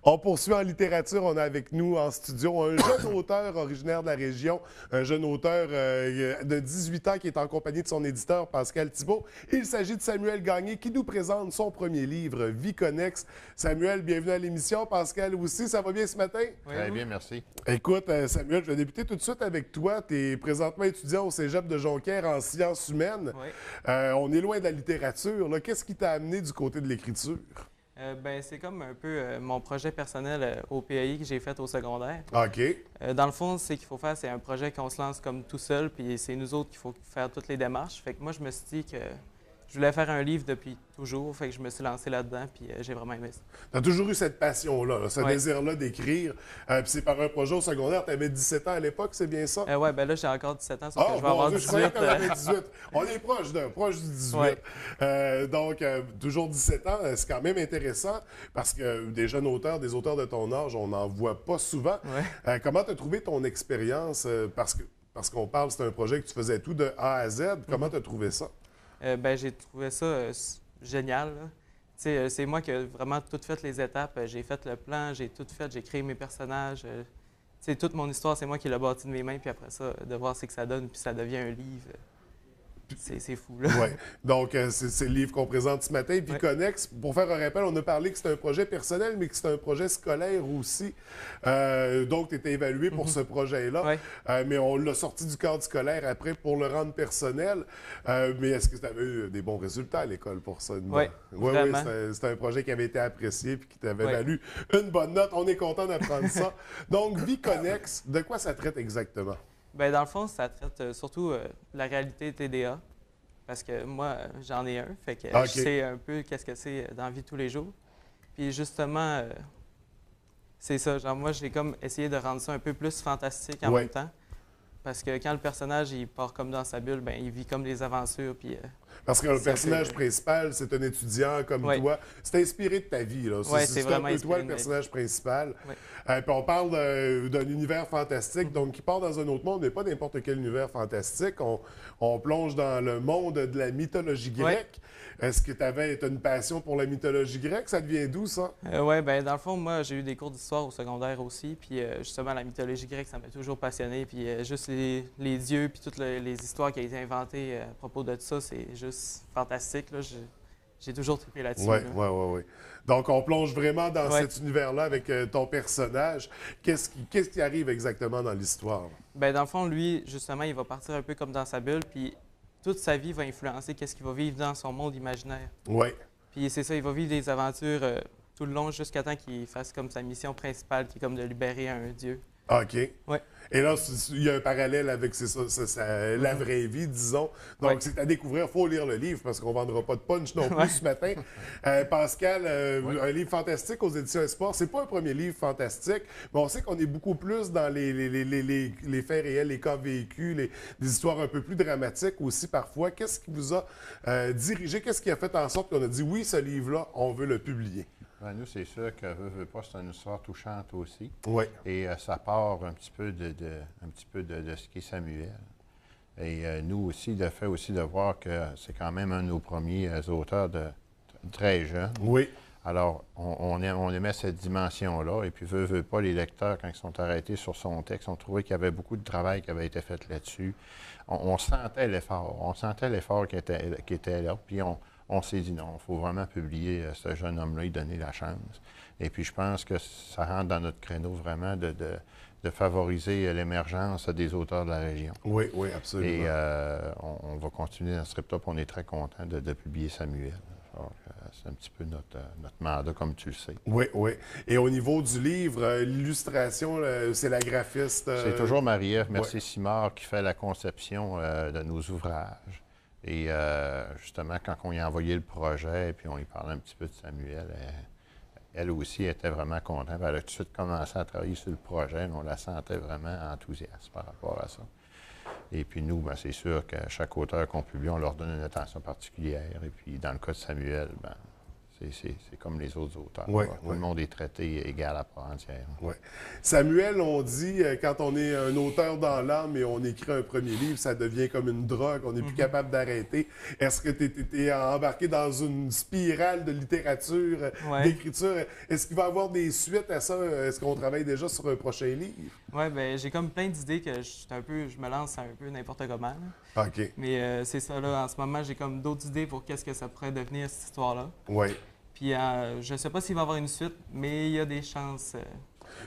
On poursuit en littérature. On a avec nous en studio un jeune auteur originaire de la région, un jeune auteur de 18 ans qui est en compagnie de son éditeur Pascal Thibault. Il s'agit de Samuel Gagné qui nous présente son premier livre, Vie connexe. Samuel, bienvenue à l'émission. Pascal aussi, ça va bien ce matin? Oui, très bien, merci. Écoute, Samuel, je vais débuter tout de suite avec toi. Tu es présentement étudiant au Cégep de Jonquière en sciences humaines. Oui. On est loin de la littérature. Qu'est-ce qui t'a amené du côté de l'écriture? C'est comme un peu mon projet personnel au PAI que j'ai fait au secondaire. OK. Dans le fond, c'est qu'il faut faire, c'est un projet qu'on se lance comme tout seul, puis c'est nous autres qu'il faut faire toutes les démarches. Fait que moi, je me suis dit que je voulais faire un livre depuis toujours, fait que je me suis lancé là-dedans, puis j'ai vraiment aimé ça. Tu as toujours eu cette passion-là, ce Ouais. désir-là d'écrire. Puis c'est par un projet au secondaire. Tu avais 17 ans à l'époque, c'est bien ça? Ouais, ben là, j'ai encore 17 ans, sauf que je vais bon avoir Dieu, je croyais 18. que t'en avais 18. On est proche du 18. Ouais. Donc, toujours 17 ans, c'est quand même intéressant parce que des jeunes auteurs, des auteurs de ton âge, on n'en voit pas souvent. Ouais. Comment tu as trouvé ton expérience? Parce qu'on parle, c'est un projet que tu faisais tout de A à Z. Comment tu as trouvé ça? J'ai trouvé ça génial, là. Tu sais, c'est moi qui ai vraiment tout fait les étapes. J'ai fait le plan, j'ai tout fait, j'ai créé mes personnages. Tu sais, toute mon histoire, c'est moi qui l'ai bâtie de mes mains. Puis après ça, de voir ce que ça donne, puis ça devient un livre. C'est fou, là. Oui. Donc, c'est le livre qu'on présente ce matin. Puis, Ouais. Connex, pour faire un rappel, on a parlé que c'est un projet personnel, mais que c'est un projet scolaire aussi. Donc, tu étais évalué pour ce projet-là. Ouais. Mais on l'a sorti du cadre scolaire après pour le rendre personnel. Mais est-ce que tu avais eu des bons résultats à l'école pour ça? Oui, Oui, vraiment. c'était un projet qui avait été apprécié puis qui t'avait Ouais. valu une bonne note. On est content d'apprendre ça. Donc, Vie connexe, de quoi ça traite exactement? Dans le fond, ça traite surtout la réalité TDA. Parce que moi, j'en ai un. Fait que OK. je sais un peu qu'est-ce que c'est dans la vie de tous les jours. Puis justement, c'est ça. Genre, moi, j'ai comme essayé de rendre ça un peu plus fantastique en Ouais. même temps. Parce que quand le personnage, il part comme dans sa bulle, il vit comme des aventures. Puis, Parce que le c'est un personnage peu- principal, c'est un étudiant comme Ouais. toi. C'est inspiré de ta vie, là. Ouais, c'est un vraiment peu toi inspiré le de ma vie. personnage principal. Ouais. Puis on parle d'un univers fantastique, donc qui part dans un autre monde, mais pas n'importe quel univers fantastique. On plonge dans le monde de la mythologie grecque. Est-ce que tu avais une passion pour la mythologie grecque? Ça devient d'où, ça? Dans le fond, moi, j'ai eu des cours d'histoire au secondaire aussi. Puis justement, la mythologie grecque, ça m'a toujours passionné. Puis juste les dieux, puis toutes les histoires qui ont été inventées à propos de ça, c'est juste fantastique, là. J'ai toujours trippé là-dessus. Oui, là. oui. Donc, on plonge vraiment dans Ouais. cet univers-là avec ton personnage. Qu'est-ce qui arrive exactement dans l'histoire? Dans le fond, lui, justement, il va partir un peu comme dans sa bulle. Puis toute sa vie va influencer qu'est-ce qu'il va vivre dans son monde imaginaire. Oui. Puis c'est ça, il va vivre des aventures tout le long jusqu'à temps qu'il fasse comme sa mission principale, qui est comme de libérer un dieu. OK. Ouais. Et là, il y a un parallèle avec la vraie vie, disons. Donc, Ouais. c'est à découvrir. Il faut lire le livre parce qu'on ne vendra pas de punch non plus Ouais. ce matin. Pascal, un livre fantastique aux éditions Espoir. C'est pas un premier livre fantastique, mais on sait qu'on est beaucoup plus dans les faits réels, les cas vécus, des histoires un peu plus dramatiques aussi parfois. Qu'est-ce qui vous a dirigé? Qu'est-ce qui a fait en sorte qu'on a dit oui, ce livre-là, on veut le publier? Nous, c'est sûr que veut pas, c'est une histoire touchante aussi. Oui. Et ça part un petit peu de ce qu'est Samuel. Et nous aussi, le fait aussi de voir que c'est quand même un de nos premiers auteurs très jeunes. Oui. Alors, on aimait cette dimension-là. Et puis, veut pas, les lecteurs, quand ils sont arrêtés sur son texte, ont trouvé qu'il y avait beaucoup de travail qui avait été fait là-dessus. On sentait l'effort. On sentait l'effort qui était là. Puis, on s'est dit non, il faut vraiment publier ce jeune homme-là, lui donner la chance. Et puis, je pense que ça rentre dans notre créneau vraiment de favoriser l'émergence des auteurs de la région. Oui, absolument. Et on va continuer dans ce trip-top. On est très content de publier Samuel. C'est un petit peu notre mandat, comme tu le sais. Oui. Et au niveau du livre, l'illustration, c'est la graphiste. C'est toujours Marie-Ève Mercier-Simard qui fait la conception de nos ouvrages. Et justement, quand on y a envoyé le projet, puis on y parlait un petit peu de Samuel, elle aussi était vraiment contente. Elle a tout de suite commencé à travailler sur le projet, mais on la sentait vraiment enthousiaste par rapport à ça. Et puis nous, c'est sûr qu'à chaque auteur qu'on publie, on leur donne une attention particulière. Et puis dans le cas de Samuel, C'est comme les autres auteurs. Ouais, Tout le monde est traité égal à part entière. Ouais. Samuel, on dit, quand on est un auteur dans l'âme et on écrit un premier livre, ça devient comme une drogue, on n'est plus capable d'arrêter. Est-ce que tu es embarqué dans une spirale de littérature, d'écriture? Est-ce qu'il va y avoir des suites à ça? Est-ce qu'on travaille déjà sur un prochain livre? Oui, bien, j'ai comme plein d'idées que je me lance un peu n'importe comment. Là. OK. Mais c'est ça, là, en ce moment, j'ai comme d'autres idées pour qu'est-ce que ça pourrait devenir, cette histoire-là. Oui. Puis je ne sais pas s'il va y avoir une suite, mais il y a des chances.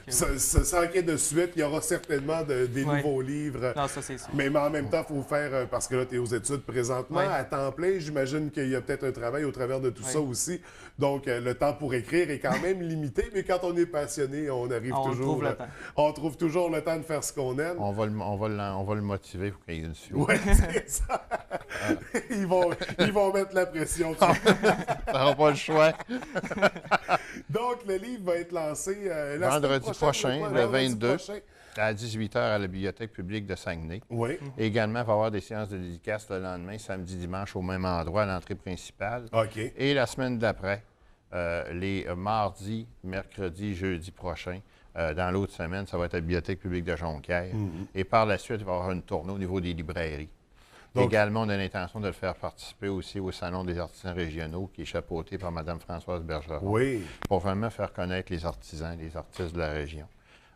Sans qu'il y ait de suite, il y aura certainement des nouveaux livres. Non, ça, c'est sûr. Mais en même temps, il faut faire, parce que là, tu es aux études présentement, à temps plein, j'imagine qu'il y a peut-être un travail au travers de tout ça aussi. Donc, le temps pour écrire est quand même limité, mais quand on est passionné, on arrive toujours... On trouve toujours le temps de faire ce qu'on aime. On va le motiver pour qu'il y ait une suite. Oui, c'est ça. Ils vont mettre la pression. Ça n'aura pas le choix. Donc, le livre va être lancé vendredi prochain, le 22, prochain. à 18h à la Bibliothèque publique de Saguenay. Oui. Également, il va y avoir des séances de dédicaces le lendemain, samedi, dimanche, au même endroit, à l'entrée principale. OK. Et la semaine d'après, les mardis, mercredis, jeudi prochain, dans l'autre semaine, ça va être à la Bibliothèque publique de Jonquière. Et par la suite, il va y avoir une tournée au niveau des librairies. Donc, également, on a l'intention de le faire participer aussi au Salon des artisans régionaux, qui est chapeauté par Mme Françoise Bergeron. Oui. Pour vraiment faire connaître les artisans, les artistes de la région.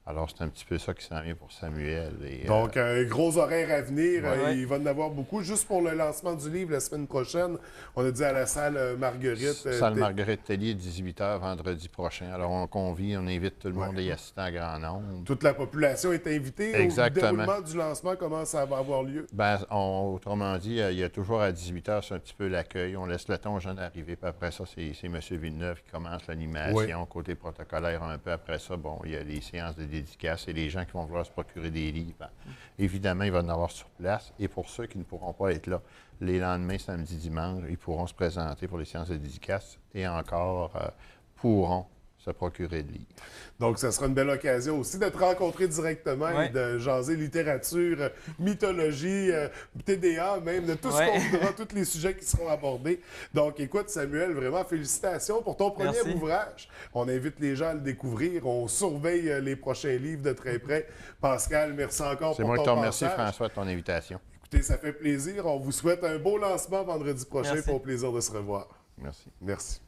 Alors, c'est un petit peu ça qui s'en vient pour Samuel. Donc, un gros horaire à venir. Il va en avoir beaucoup. Juste pour le lancement du livre la semaine prochaine, on a dit à la salle Marguerite. Salle Marguerite Tellier, 18h, vendredi prochain. Alors, on convie, on invite tout le monde à y assister en grand nombre. Toute la population est invitée. Exactement. Au déroulement du lancement, comment ça va avoir lieu? Bien, autrement dit, il y a toujours à 18h, c'est un petit peu l'accueil. On laisse le temps aux gens d'arriver. Puis après ça, c'est M. Villeneuve qui commence l'animation. Côté protocolaire, un peu après ça, bon, il y a les séances de dédicaces et les gens qui vont vouloir se procurer des livres. Ben, évidemment, il va en avoir sur place. Et pour ceux qui ne pourront pas être là, les lendemains, samedi, dimanche, ils pourront se présenter pour les séances de dédicaces et encore pourront se procurer de livres. Donc, ça sera une belle occasion aussi de te rencontrer directement et de jaser littérature, mythologie, TDA même, de tout ce qu'on voudra, tous les sujets qui seront abordés. Donc, écoute, Samuel, vraiment félicitations pour ton premier ouvrage. On invite les gens à le découvrir. On surveille les prochains livres de très près. Pascal, merci encore pour ton passage. C'est moi qui te remercie, François, de ton invitation. Écoutez, ça fait plaisir. On vous souhaite un beau lancement vendredi prochain. Pour le plaisir de se revoir. Merci. Merci.